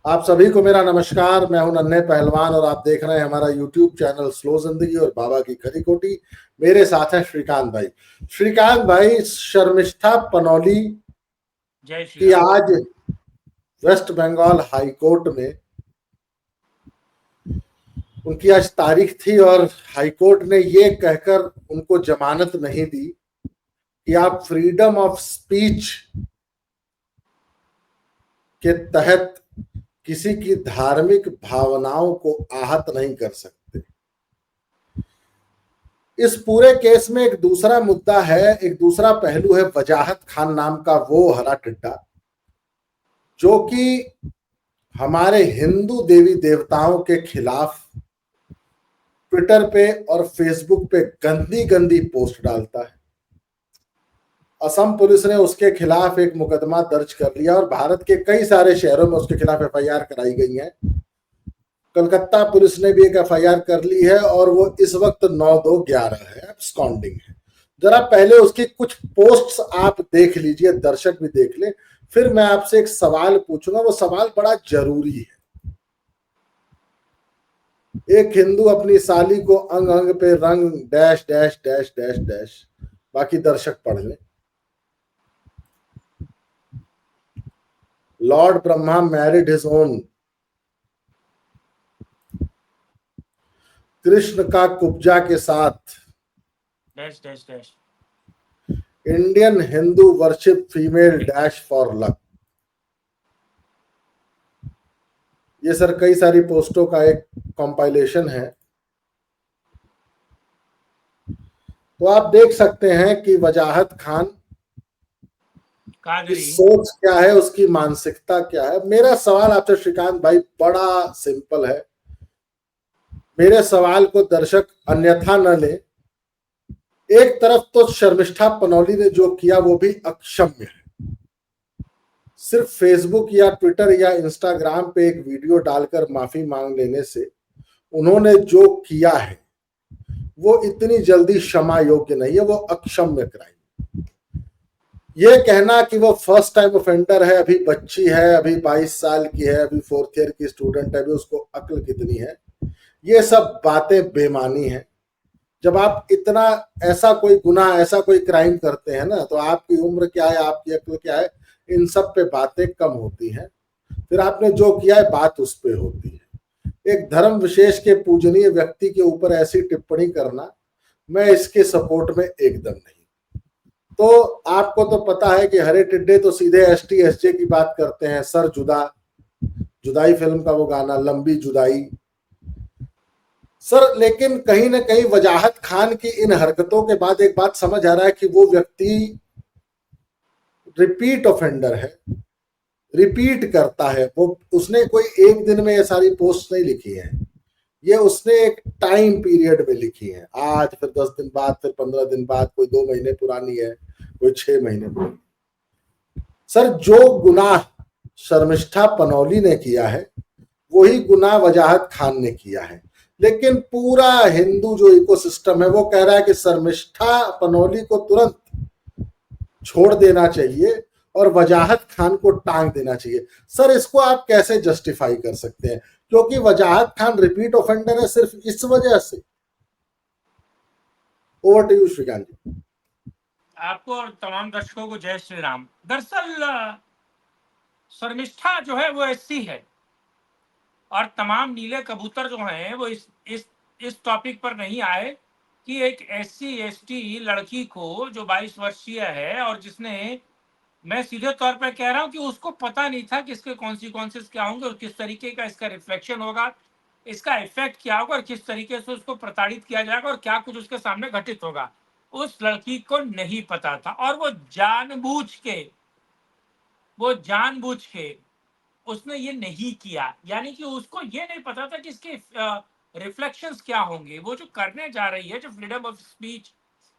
आप सभी को मेरा नमस्कार। मैं हूं नन्हे पहलवान और आप देख रहे हैं हमारा YouTube चैनल स्लो जिंदगी और बाबा की खरी खोटी। मेरे साथ हैं श्रीकांत भाई। श्रीकांत भाई, शर्मिष्ठा पनौली जय श्री की राम। आज वेस्ट बंगाल हाई कोर्ट में उनकी आज तारीख थी और हाई कोर्ट ने ये कहकर उनको जमानत नहीं दी कि आप फ्रीडम ऑफ स्पीच के तहत किसी की धार्मिक भावनाओं को आहत नहीं कर सकते। इस पूरे केस में एक दूसरा मुद्दा है, एक दूसरा पहलू है। वजाहत खान नाम का वो हरा टिड्डा जो कि हमारे हिंदू देवी देवताओं के खिलाफ ट्विटर पे और फेसबुक पे गंदी गंदी पोस्ट डालता है। असम पुलिस ने उसके खिलाफ एक मुकदमा दर्ज कर लिया और भारत के कई सारे शहरों में उसके खिलाफ एफआईआर कराई गई है। कलकत्ता पुलिस ने भी एक एफआईआर कर ली है और वो इस वक्त 9/2/11 है, एब्सकॉन्डिंग है। जरा पहले उसकी कुछ पोस्ट्स आप देख लीजिए, दर्शक भी देख ले, फिर मैं आपसे एक सवाल पूछूंगा। वो सवाल बड़ा जरूरी है। एक हिंदू अपनी साली को अंग अंग पे रंग dash dash dash dash dash. बाकी दर्शक पढ़ लें। Lord Brahma married his own. Krishna का कुब्जा के साथ। Dash dash dash. Indian Hindu worship female dash for luck. ये सर कई सारी पोस्टों का एक कंपाइलेशन है। तो आप देख सकते हैं कि वजाहत खान की सोच क्या है, उसकी मानसिकता क्या है। मेरा सवाल आपसे श्रीकांत भाई बड़ा सिंपल है। मेरे सवाल को दर्शक अन्यथा न ले। एक तरफ तो शर्मिष्ठा पनौली ने जो किया वो भी अक्षम्य है। सिर्फ फेसबुक या ट्विटर या इंस्टाग्राम पे एक वीडियो डालकर माफी मांग लेने से उन्होंने जो किया है वो इतनी जल्दी क्षमा योग्य नहीं है। वो अक्षम्य क्राइम। ये कहना कि वो फर्स्ट टाइम ऑफेंडर है, अभी बच्ची है, अभी 22 साल की है, अभी 4th ईयर की स्टूडेंट है, अभी उसको अक्ल कितनी है, ये सब बातें बेमानी है। जब आप इतना ऐसा कोई गुनाह, ऐसा कोई क्राइम करते हैं ना, तो आपकी उम्र क्या है, आपकी अक्ल क्या है, इन सब पे बातें कम होती हैं। फिर आपने जो किया है बात उस पे होती है। एक धर्म विशेष के पूजनीय व्यक्ति के ऊपर ऐसी टिप्पणी करना, मैं इसके सपोर्ट में एकदम नहीं। तो आपको तो पता है कि हरे टिड्डे तो सीधे एसटी एसजे की बात करते हैं। सर जुदा, जुदाई फिल्म का वो गाना, लंबी जुदाई। सर लेकिन कहीं ना कहीं वजाहत खान की इन हरकतों के बाद एक बात समझ आ रहा है कि वो व्यक्ति रिपीट ऑफेंडर है, रिपीट करता है। वो उसने कोई एक दिन में ये सारी पोस्ट नहीं लिखी है, ये उसने एक टाइम पीरियड में लिखी है। आज, फिर 10 दिन बाद, फिर 15 दिन बाद, कोई 2 महीने पुरानी है, कोई 6 महीने पुरानी। सर जो गुनाह शर्मिष्ठा पनौली ने किया है वही गुनाह वजाहत खान ने किया है। लेकिन पूरा हिंदू जो इकोसिस्टम है वो कह रहा है कि शर्मिष्ठा पनौली को तुरंत छोड़ देना चाहिए और वजाहत खान को टांग देना चाहिए। सर इसको आप कैसे जस्टिफाई कर सकते हैं? क्योंकि वजाहत खान रिपीट ऑफेंडर है सिर्फ इस वजह से। ओवर टू यू श्रीकांत जी। आपको और तमाम दर्शकों को जय श्री राम। दरअसल शर्मिष्ठा जो है वो एससी है और तमाम नीले कबूतर जो हैं वो इस टॉपिक पर नहीं आए कि एक एससी एसटी लड़की को जो 22 वर्षीय है और जिसने, मैं सीधे तौर पर कह रहा हूं कि उसको पता नहीं था कि इसके कॉन्सिक्वेंसेस क्या होंगे और किस तरीके का इसका रिफ्लेक्शन होगा, इसका इफेक्ट क्या होगा और किस तरीके से उसको प्रताड़ित किया जाएगा और क्या कुछ उसके सामने घटित होगा। उस लड़की को नहीं पता था और वो जानबूझ के उसने ये नहीं किया। यानी कि उसको ये नहीं पता था कि इसके रिफ्लेक्शंस क्या होंगे। वो जो करने जा रही है, जो फ्रीडम ऑफ स्पीच,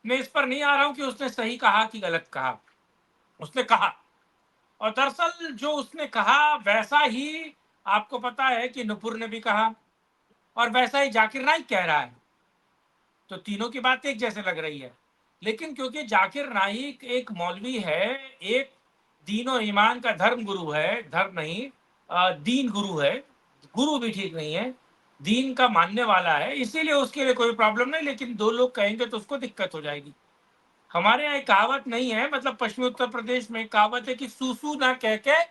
मैं इस पर नहीं आ रहा हूं कि उसने सही कहा कि गलत कहा, उसने कहा। और दरअसल जो उसने कहा वैसा ही आपको पता है कि नुपुर ने भी कहा और वैसा ही जाकिर नाइक कह रहा है। तो तीनों की बात एक जैसे लग रही है। लेकिन क्योंकि जाकिर नाइक एक मौलवी है, एक दीनो ईमान का धर्म गुरु है, धर्म नहीं, दीन गुरु है, गुरु भी ठीक नहीं है, दीन का मानने वाला है, इसीलिए उसके लिए कोई प्रॉब्लम नहीं, लेकिन दो लोग कहेंगे तो उसको दिक्कत हो जाएगी। हमारे यहाँ एक कहावत नहीं है, मतलब पश्चिमी उत्तर प्रदेश में कहावत है कि सूसू ना कह के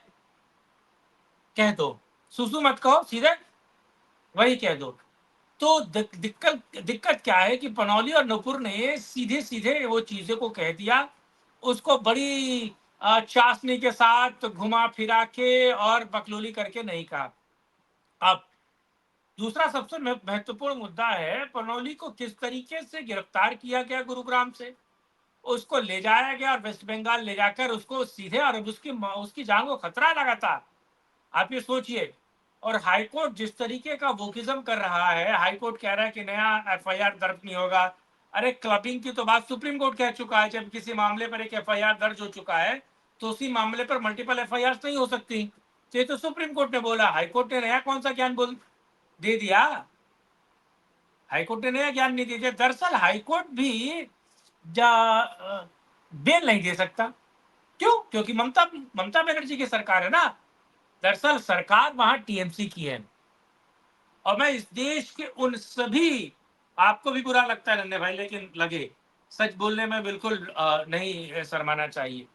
कह दो, सूसू मत कहो, सीधे वही कह दो। तो दिक्कत दिक्कत क्या है कि पनौली और नुपुर ने सीधे सीधे वो चीजें को कह दिया, उसको बड़ी चाशनी के साथ घुमा फिरा के और बकलोली करके नहीं कहा। अब दूसरा सबसे महत्वपूर्ण मुद्दा है, पनौली को किस तरीके से गिरफ्तार किया गया गुरुग्राम से, उसको ले जाया गया और वेस्ट बंगाल ले जाकर उसको सीधे, और उसकी उसकी जान को खतरा लगा था। आप ये सोचिए। और हाईकोर्ट जिस तरीके का वोकिज्म कर रहा है, हाईकोर्ट कह रहा है कि नया एफआईआर दर्ज नहीं होगा। अरे क्लबिंग की तो बात सुप्रीम कोर्ट कह चुका है, जब किसी मामले पर एक एफआईआर दर्ज हो चुका है तो उसी मामले पर मल्टीपल एफआईआर नहीं हो सकती। तो ये तो सुप्रीम कोर्ट ने बोला, हाईकोर्ट ने नया कौन सा ज्ञान बोल दे दिया? हाईकोर्ट ने नया ज्ञान नहीं दे दिया। दरअसल हाईकोर्ट भी बेल नहीं दे सकता। क्यों? क्योंकि ममता ममता बनर्जी की सरकार है ना। दरअसल सरकार वहां टीएमसी की है। और मैं इस देश के उन सभी, आपको भी बुरा लगता है नन्हे भाई, लेकिन लगे, सच बोलने में बिल्कुल नहीं शर्माना चाहिए।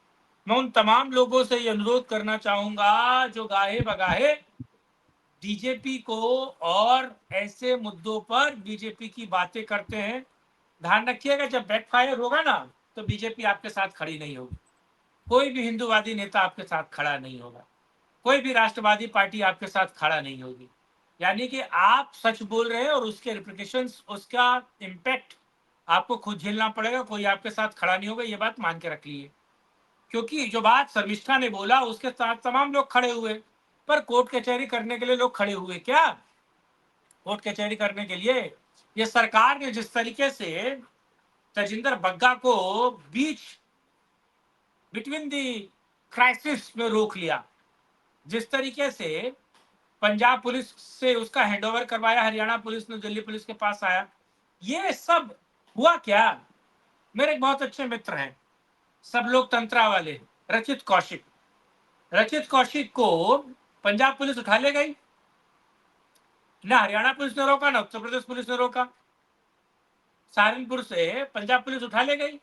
मैं उन तमाम लोगों से ये अनुरोध करना चाहूंगा जो गाहे बगाहे बीजेपी को और ऐसे मुद्दों पर बीजेपी की बातें करते हैं, ध्यान रखिएगा जब बैकफायर होगा ना तो बीजेपी आपके साथ खड़ी नहीं होगी। कोई भी हिंदूवादी नेता आपके साथ खड़ा नहीं होगा, कोई भी राष्ट्रवादी पार्टी आपके साथ खड़ा नहीं होगी। यानी कि आप सच बोल रहे हैं और उसके रिप्लिकेशंस, उसका इम्पैक्ट आपको खुद झेलना पड़ेगा, कोई आपके साथ खड़ा नहीं होगा, ये बात मान के रख लीजिए। क्योंकि जो बात शर्मिष्ठा ने बोला उसके साथ तमाम लोग खड़े हुए, पर कोर्ट कचहरी करने के लिए लोग खड़े हुए क्या? कोर्ट कचहरी करने के लिए ये सरकार ने जिस तरीके से तजिंदर बग्गा को बीच बिटवीन दी क्राइसिस में रोक लिया, जिस तरीके से पंजाब पुलिस से उसका हैंडओवर करवाया, हरियाणा पुलिस ने दिल्ली पुलिस के पास आया, ये सब हुआ क्या? मेरे एक बहुत अच्छे मित्र हैं, सब लोग तंत्रा वाले, रचित कौशिक। रचित कौशिक को पंजाब पुलिस उठा ले गई, ना हरियाणा पुलिस ने रोका ना उत्तर प्रदेश पुलिस ने रोका। सहारनपुर से पंजाब पुलिस उठा ले गई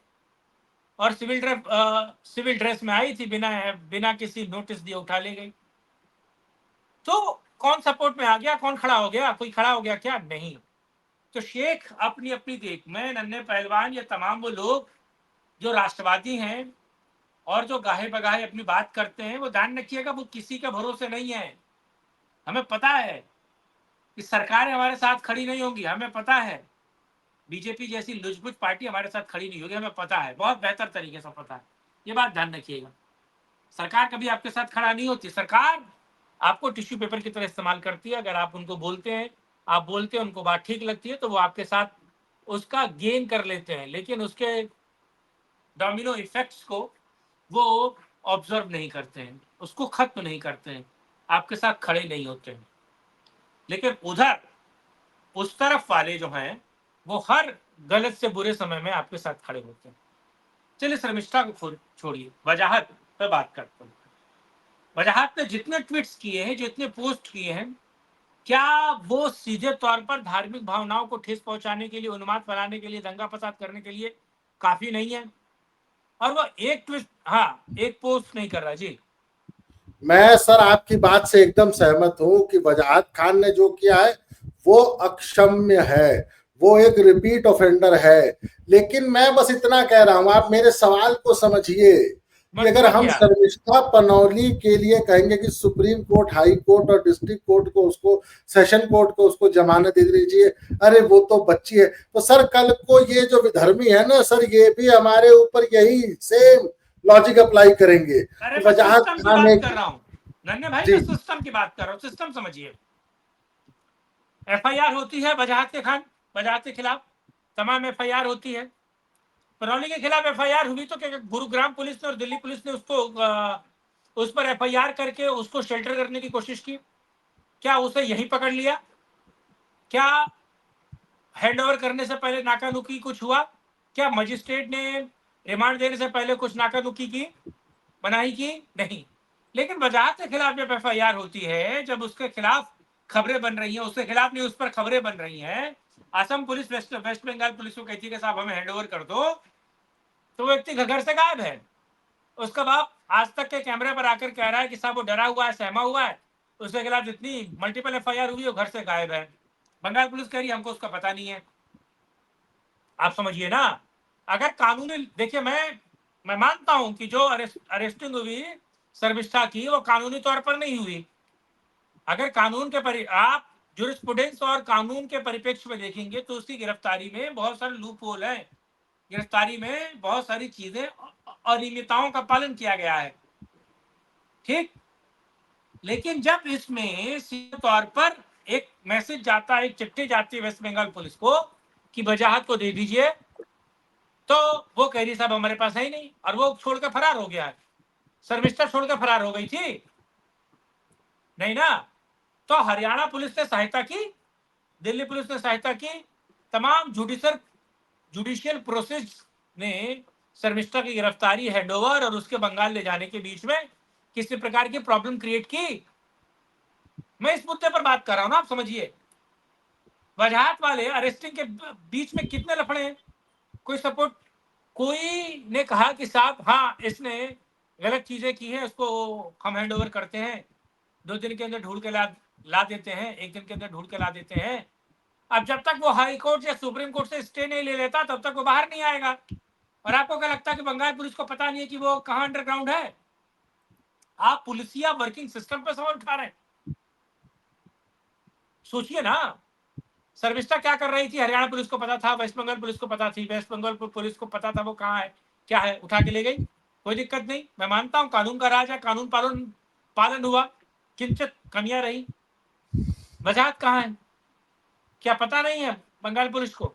और सिविल ड्रेस में आई थी, बिना बिना किसी नोटिस दिए उठा ले गई। तो कौन सपोर्ट में आ गया, कौन खड़ा हो गया? कोई खड़ा हो गया क्या? नहीं। तो शेख अपनी अपनी देख में, नन्हे पहलवान, ये तमाम वो लोग जो राष्ट्रवादी हैं और जो गाहे बगाहे अपनी बात करते हैं, वो ध्यान रखिएगा वो किसी के भरोसे नहीं है। हमें पता है कि सरकारें हमारे साथ खड़ी नहीं होंगी, हमें पता है बीजेपी जैसी लुजबुज पार्टी हमारे साथ खड़ी नहीं होगी, हमें पता है, बहुत बेहतर तरीके से पता है। ये बात ध्यान रखिएगा। सरकार कभी आपके साथ खड़ा नहीं होती। सरकार आपको टिश्यू पेपर की तरह इस्तेमाल करती है। अगर आप उनको बोलते हैं, आप बोलते हैं, उनको बात ठीक लगती है तो वो आपके साथ उसका गेन कर लेते हैं, लेकिन उसके डोमिनो इफेक्ट्स को वो ऑब्जर्व नहीं करते हैं, उसको खत्म नहीं करते हैं, आपके साथ खड़े नहीं होते हैं। लेकिन उधर उस तरफ वाले जो हैं वो हर गलत से बुरे समय में आपके साथ खड़े होते हैं। चलिए शर्मिष्ठा को छोड़िए, वजाहत पे बात करते हैं। वजाहत ने जितने ट्वीट्स किए हैं, जितने पोस्ट किए हैं, क्या वो सीधे तौर पर धार्मिक भावनाओं को ठेस पहुंचाने के लिए, उन्माद फैलाने के लिए, दंगा फसाद करने के लिए काफी नहीं है? और वो एक ट्वीट, हाँ, एक पोस्ट नहीं कर रहा जी। मैं सर आपकी बात से एकदम सहमत हूं कि वजाहत खान ने जो किया है वो अक्षम्य है, वो एक रिपीट ऑफेंडर है। लेकिन मैं बस इतना कह रहा हूं, आप मेरे सवाल को समझिए कि अगर हम शर्मिष्ठा पनौली के लिए कहेंगे कि सुप्रीम कोर्ट, हाई कोर्ट और डिस्ट्रिक्ट कोर्ट को, उसको सेशन कोर्ट को उसको जमानत दे दीजिए, अरे वो तो बच्ची है, तो सर कल को ये जो विधर्मी है ना सर, ये भी हमारे ऊपर यही सेम लॉजिक अप्लाई करेंगे। अरे मैं वजाहत सिस्टम की खान बात एक, कर रहा हूँ नन्हे भाई, जी मैं सिस्टम की बात कर रहा हूँ, सिस्टम समझिए। एफआईआर होती है वजाहत के खिलाफ, तमाम एफआईआर होती है। पनौली के खिलाफ एफआईआर हुई तो क्या गुरुग्राम पुलिस ने और दिल्ली पुलिस ने उसको उस पर एफआईआर करके उसको शेल्टर करने की कोशिश की? क्या उसे यहीं पकड़ लिया? क्या हैंडओवर करने से पहले नाकानुकी कुछ हुआ? क्या मजिस्ट्रेट ने रिमांड देने से पहले कुछ नाकानुकी की, मनाही की? नहीं। लेकिन वजाहत के खिलाफ जब FIR होती है, जब उसके खिलाफ खबरें बन रही हैं, उसके खिलाफ नहीं उस पर खबरें बन रही हैं, Assam police West Bengal police को कहती है कि साहब हमें हैंडओवर कर दो, तो व्यक्ति घर से गायब है। उसका बाप आज तक के कैमरे पर आकर कह रहा है कि साहब वो डरा हुआ है, सहमा हुआ है, उसके खिलाफ जितनी मल्टीपल FIR हुई वो घर से गायब है। बंगाल पुलिस कह रही है हमको उसका पता नहीं है। आप समझिए ना, अगर कानूनी, देखिए मैं मानता हूं कि जो अरेस्टिंग हुई शर्मिष्ठा की, वो कानूनी तौर पर नहीं हुई। अगर कानून के आप जुरिस्प्रूडेंस और कानून के परिप्रेक्ष्य में देखेंगे तो उसकी गिरफ्तारी में बहुत सारे लूप होल है, गिरफ्तारी में बहुत सारी चीजें अनियमितताओं का पालन किया गया है, ठीक। लेकिन जब इसमें सीधे तौर पर एक मैसेज जाता है, एक चिट्ठी जाती है वेस्ट बंगाल पुलिस को कि वजाहत को दे दीजिए, तो वो कह रही साहब हमारे पास है ही नहीं, और वो छोड़कर फरार हो गया है। शर्मिष्ठा छोड़कर फरार हो गई थी नहीं ना। तो हरियाणा पुलिस ने सहायता की, दिल्ली पुलिस ने सहायता की, तमाम जुडिशियल प्रोसेस ने शर्मिष्ठा की गिरफ्तारी, हैंडओवर और उसके बंगाल ले जाने के बीच में किसी प्रकार की प्रॉब्लम क्रिएट की। मैं इस मुद्दे पर बात कर रहा हूं ना, आप समझिए। वजाहत वाले अरेस्टिंग के बीच में कितने लफड़े हैं, कोई सपोर्ट, कोई ने कहा कि साहब हाँ इसने गलत चीजें की हैं, उसको हम हैंडओवर करते हैं, 2 दिन के अंदर ढूंढ के ला देते हैं, 1 दिन के अंदर ढूंढ के ला देते हैं। अब जब तक वो हाई कोर्ट या सुप्रीम कोर्ट से स्टे नहीं ले लेता तब तक वो बाहर नहीं आएगा। और आपको क्या लगता है कि बंगाल पुलिस को पता नहीं है कि वो कहां अंडरग्राउंड है? आप पुलिसिया वर्किंग सिस्टम पे सवाल उठा रहे हैं। सोचिए ना, शर्मिष्ठा क्या कर रही थी, हरियाणा पुलिस को पता था, वेस्ट बंगाल पुलिस को पता थी, वेस्ट बंगाल पुलिस को पता था वो कहाँ है, क्या है, उठा के ले गई, कोई दिक्कत नहीं। मैं मानता हूं कानून का राज है, कानून पालन हुआ, किंचित कमियां रही। वजाहत कहाँ है, क्या पता नहीं है बंगाल पुलिस को?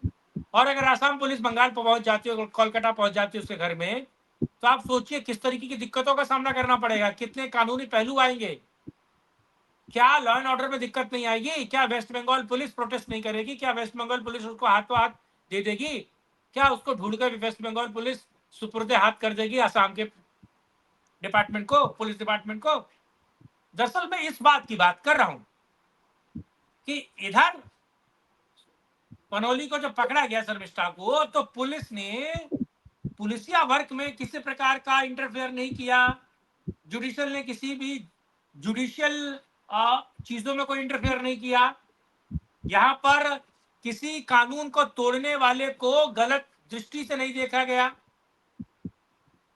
और अगर आसाम पुलिस बंगाल पर पहुंच जाती है, कोलकाता पहुंच जाती है उसके घर में, तो आप सोचिए किस तरीके की दिक्कतों का सामना करना पड़ेगा, कितने कानूनी पहलू आएंगे। क्या लॉ एंड ऑर्डर में दिक्कत नहीं आएगी? क्या वेस्ट बंगाल पुलिस प्रोटेस्ट नहीं करेगी? क्या वेस्ट बंगाल पुलिस उसको हाथों हाथ दे देगी? क्या उसको ढूंढकर वेस्ट बंगाल पुलिस सुपुर्दे हाथ कर देगी असम के डिपार्टमेंट को, पुलिस डिपार्टमेंट को? दरअसल मैं इस बात की बात कर रहा हूं कि इधर पनौली को जब पकड़ा गया शर्मिष्ठा को, तो पुलिस ने पुलिसिया वर्क में किसी प्रकार का इंटरफेयर नहीं किया, जुडिशियल ने किसी भी जुडिशियल चीजों में कोई इंटरफेयर नहीं किया। यहां पर किसी कानून को तोड़ने वाले को गलत दृष्टि से नहीं देखा गया,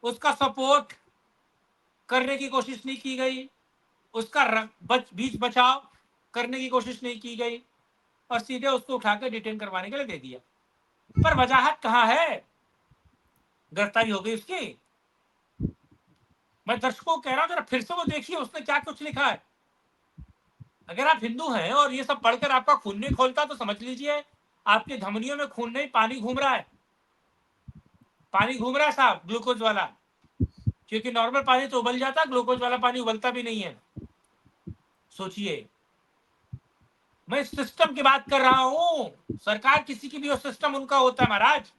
उसका सपोर्ट करने की कोशिश नहीं की गई, उसका बीच बचाव करने की कोशिश नहीं की गई, और सीधे उसको उठाकर डिटेन करवाने के लिए दे दिया। पर वजाहत कहां है? गिरफ्तारी हो गई उसकी। मैं दर्शकों को कह रहा हूं जरा फिर से वो देखिए उसने क्या कुछ लिखा है। अगर आप हिंदू हैं और ये सब पढ़कर आपका खून नहीं खोलता तो समझ लीजिए आपकी धमनियों में खून नहीं, पानी घूम रहा है। पानी घूम रहा है साहब, ग्लूकोज वाला, क्योंकि नॉर्मल पानी तो उबल जाता, ग्लूकोज वाला पानी उबलता भी नहीं है। सोचिए, मैं सिस्टम की बात कर रहा हूं। सरकार किसी की भी हो, सिस्टम उनका होता है महाराज।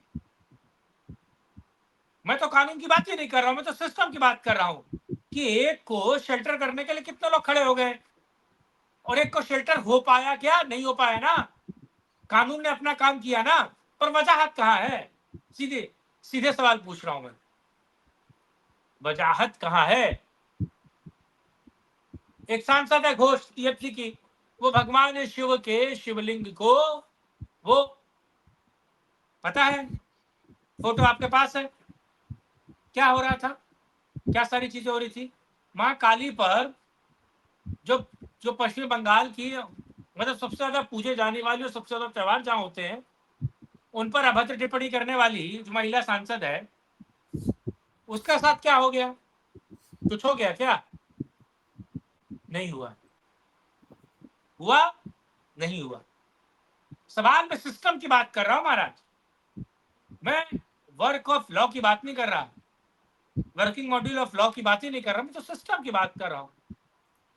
मैं तो कानून की बात ही नहीं कर रहा हूं, मैं तो सिस्टम की बात कर रहा हूं कि एक को शेल्टर करने के लिए कितने लोग खड़े हो गए, और एक को शेल्टर हो पाया क्या? नहीं हो पाया ना। कानून ने अपना काम किया ना, पर वजाहत कहां है? सीधे सीधे सवाल पूछ रहा हूं मैं, वजाहत कहां है? एक सांसद है घोष TFC की, वो भगवान शिव के शिवलिंग को, वो पता है, फोटो आपके पास है, क्या हो रहा था, क्या सारी चीजें हो रही थी। मां काली पर जो जो पश्चिम बंगाल की मतलब सबसे ज्यादा पूजे जाने वाली और सबसे ज्यादा त्योहार जहां होते हैं, उन पर अभद्र टिप्पणी करने वाली जो महिला सांसद है, उसका साथ क्या हो गया? कुछ हो गया क्या? नहीं हुआ। हुआ? नहीं हुआ। सवाल में सिस्टम की बात कर रहा हूं महाराज, मैं वर्क ऑफ लॉ की बात नहीं कर रहा, वर्किंग मॉड्यूल ऑफ लॉ की बात ही नहीं कर रहा, मैं तो सिस्टम की बात कर रहा हूं।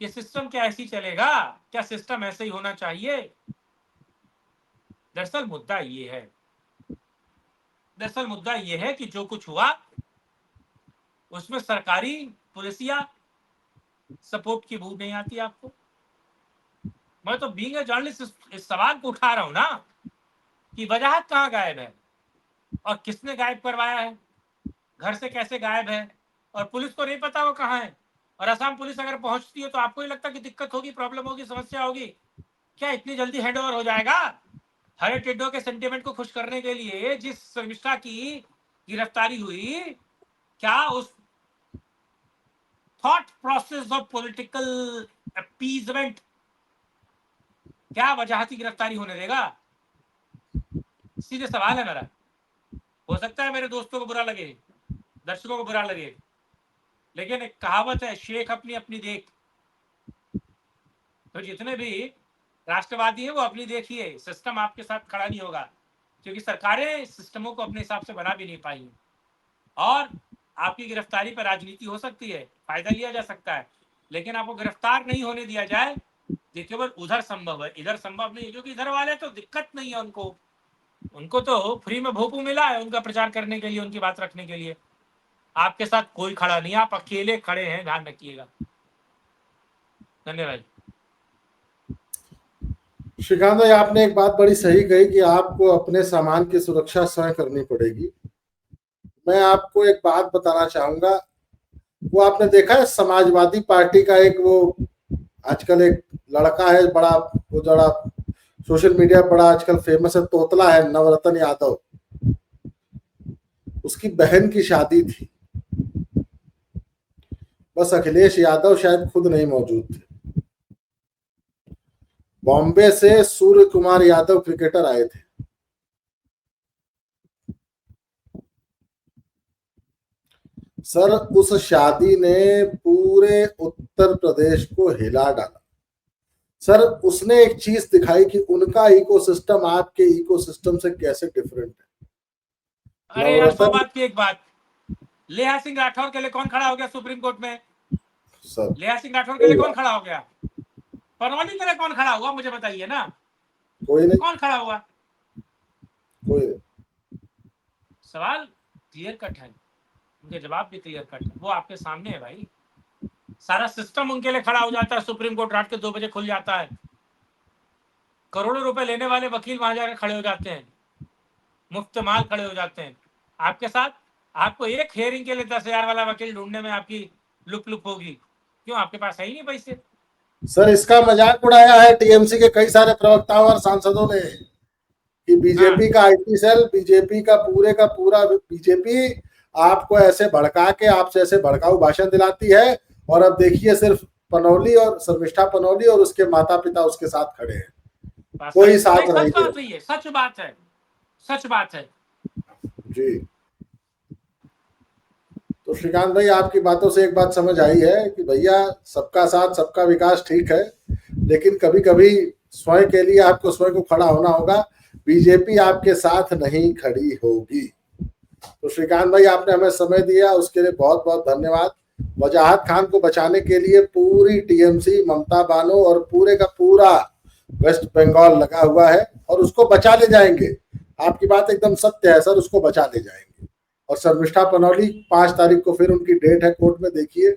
ये सिस्टम क्या ऐसी चलेगा? क्या सिस्टम ऐसे ही होना चाहिए? दरअसल मुद्दा ये है, दरअसल मुद्दा ये है कि जो कुछ हुआ उसमें सरकारी पुलिसिया सपोर्ट की भूख नहीं आती आपको? मैं तो बीइंग अ जर्नलिस्ट इस सवाल को उठा रहा हूं ना कि वजाहत कहाँ गायब है और किसने गायब करवाया है, घर से कैसे गायब है, और पुलिस को नहीं पता वो कहाँ है। और असम पुलिस अगर पहुंचती है तो आपको ही लगता कि दिक्कत होगी, प्रॉब्लम होगी, समस्या होगी? क्या इतनी जल्दी हैंड ओवर हो जाएगा? हरे टिड्डो के सेंटिमेंट को खुश करने के लिए जिस शर्मिष्ठा की गिरफ्तारी हुई, क्या उस thought process of political appeasement क्या वजाहती गिरफ्तारी होने देगा? सीधे सवाल है मेरा। हो सकता है मेरे दोस्तों को बुरा लगे, दर्शकों को बुरा लगे, लेकिन एक कहावत है, शेख अपनी अपनी देख। तो जितने भी राष्ट्रवादी हैं वो अपनी देखिए, सिस्टम आपके साथ खड़ा नहीं होगा, क्योंकि सरकारें सिस्टमों को अपने हिसाब से बना भी नहीं पाई। और आपकी गिरफ्तारी पर राजनीति हो सकती है, फायदा लिया जा सकता है, लेकिन आपको गिरफ्तार नहीं होने दिया जाए, ये केवल उधर संभव है, इधर संभव नहीं है, क्योंकि इधर वाले तो दिक्कत नहीं है उनको, उनको तो फ्री में भोपू मिला है उनका प्रचार करने के लिए, उनकी बात रखने के लिए। आपके साथ कोई खड़ा नहीं, आप अकेले खड़े हैं, ध्यान रखिएगा। धन्यवाद। श्रीकांत भाई, आपने एक बात बड़ी सही कही कि आपको अपने सामान की सुरक्षा स्वयं करनी पड़ेगी। मैं आपको एक बात बताना चाहूंगा, वो आपने देखा है समाजवादी पार्टी का एक वो आजकल एक लड़का है बड़ा, वो जरा सोशल मीडिया बड़ा आजकल फेमस है, तोतला है, नवरत्न यादव। उसकी बहन की शादी थी, बस अखिलेश यादव शायद खुद नहीं मौजूद थे। बॉम्बे से सूर्य कुमार यादव क्रिकेटर आए थे। सर उस शादी ने पूरे उत्तर प्रदेश को हिला डाला। सर उसने एक चीज दिखाई कि उनका इकोसिस्टम आपके इकोसिस्टम से कैसे डिफरेंट है। अरे यार, 100 नवरत्न बात की एक बात, लेहा सिंह राठौर के लिए कौन खड़ा हो गया सुप्रीम कोर्ट में? सर, लेहा सिंह राठौर के लिए कोई कौन बात, खड़ा हो गया? परवानी के लिए कौन खड़ा हुआ, मुझे बताइए ना, कोई नहीं, कौन खड़ा हुआ? कोई नहीं। सवाल क्लियर कट है, उनके जवाब भी क्लियर कट है, वो आपके सामने है भाई। सारा सिस्टम उनके लिए खड़ा हो जाता है, सुप्रीम कोर्ट रात के 2 बजे खुल जाता है, करोड़ों रुपए लेने वाले वकील वहां जाकर खड़े हो जाते हैं, मुफ्त माल खड़े हो जाते हैं आपके साथ। आपको एक हेयरिंग के लिए 10,000 वाला वकील ढूंढने में आपकी लुप लुप होगी, क्यों? आपके पास है ही नहीं पैसे। सर इसका मजाक उड़ाया है टीएमसी के कई सारे प्रवक्ताओं और सांसदों ने कि हाँ, बीजेपी का आईटी सेल, बीजेपी का पूरा बीजेपी आपको ऐसे भड़का के आपसे ऐसे भड़काऊ भाषण दिलाती है, और अब देखिए सिर्फ पनौली और शर्मिष्ठा पनौली और उसके माता पिता उसके साथ खड़े हैं, कोई नहीं, साथ नहीं सच दे बात है, ये सच बात है, सच बात है। जी। तो श्रीकांत भाई, आपकी बातों से एक बात समझ आई है कि भैया सबका साथ सबका विकास ठीक है, लेकिन कभी कभी स्वयं के लिए आपको स्वयं को खड़ा होना होगा। बीजेपी आपके साथ नहीं खड़ी होगी। तो श्रीकांत भाई, आपने हमें समय दिया उसके लिए बहुत बहुत धन्यवाद। वजाहत खान को बचाने के लिए पूरी टीएमसी, ममता बानो और पूरे का पूरा वेस्ट बंगाल लगा हुआ है, और उसको बचा ले जाएंगे। आपकी बात एकदम सत्य है सर, उसको बचा ले जाएंगे। और शर्मिष्ठा पनौली 5 तारीख को फिर उनकी डेट है कोर्ट में, देखिए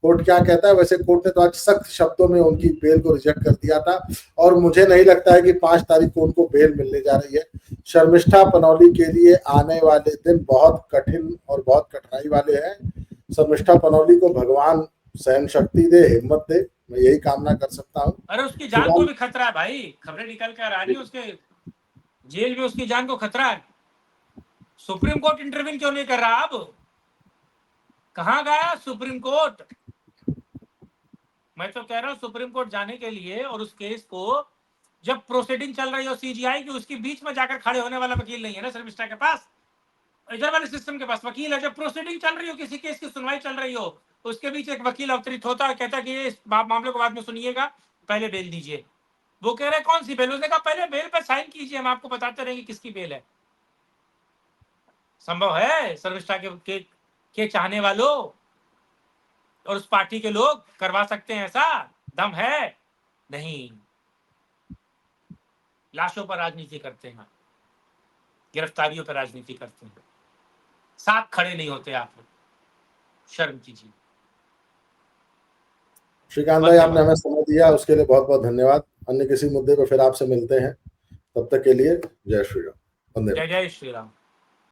कोर्ट क्या कहता है। वैसे कोर्ट ने तो आज सख्त शब्दों में उनकी बेल को रिजेक्ट कर दिया था, और मुझे नहीं लगता है कि 5 तारीख को उनको बेल मिलने जा रही है। शर्मिष्ठा पनौली के लिए आने वाले दिन बहुत कठिन और बहुत कठिनाई वाले हैं। शर्मिष्ठा पनौली को भगवान सहन शक्ति दे, हिम्मत दे, मैं यही कामना कर सकता हूँ। अरे उसकी जान को श्रीकांत भी खतरा है भाई, खबरें निकल कर आ रही है उसके जेल में उसकी जान को खतरा है। सुप्रीम कोर्ट इंटरवीन क्यों नहीं कर रहा? अब कहां गया सुप्रीम कोर्ट? मैं तो कह रहा हूं सुप्रीम कोर्ट जाने के लिए, और उस केस को जब प्रोसीडिंग चल रही हो सीजीआई की, उसके बीच में जाकर खड़े होने वाला वकील नहीं है ना शर्मिष्ठा के पास, इधर वाले सिस्टम के पास वकील है। जब प्रोसीडिंग चल रही हो, किसी केस की सुनवाई चल रही हो, उसके बीच एक वकील अवतरित होता है, कहता है कि ये मामले को बाद में सुनिएगा, पहले बेल दीजिए। वो कह रहे कौन सी बेल? उसने कहा पहले बेल पर साइन कीजिए, हम आपको बताते रहेंगे किसकी बेल है। संभव है शर्मिष्ठा के चाहने वालों और उस पार्टी के लोग करवा सकते हैं ऐसा? दम है? नहीं। लाशों पर राजनीति करते हैं, गिरफ्तारियों पर राजनीति करते हैं, साथ खड़े नहीं होते आप। शर्म कीजिए। श्रीकांत भाई, वंदे आपने हमें समय दिया उसके लिए बहुत बहुत धन्यवाद। अन्य किसी मुद्दे पर फिर आपसे मिलते हैं, तब तक के लिए जय श्री राम, वंदे जय मातरम। जय श्री राम।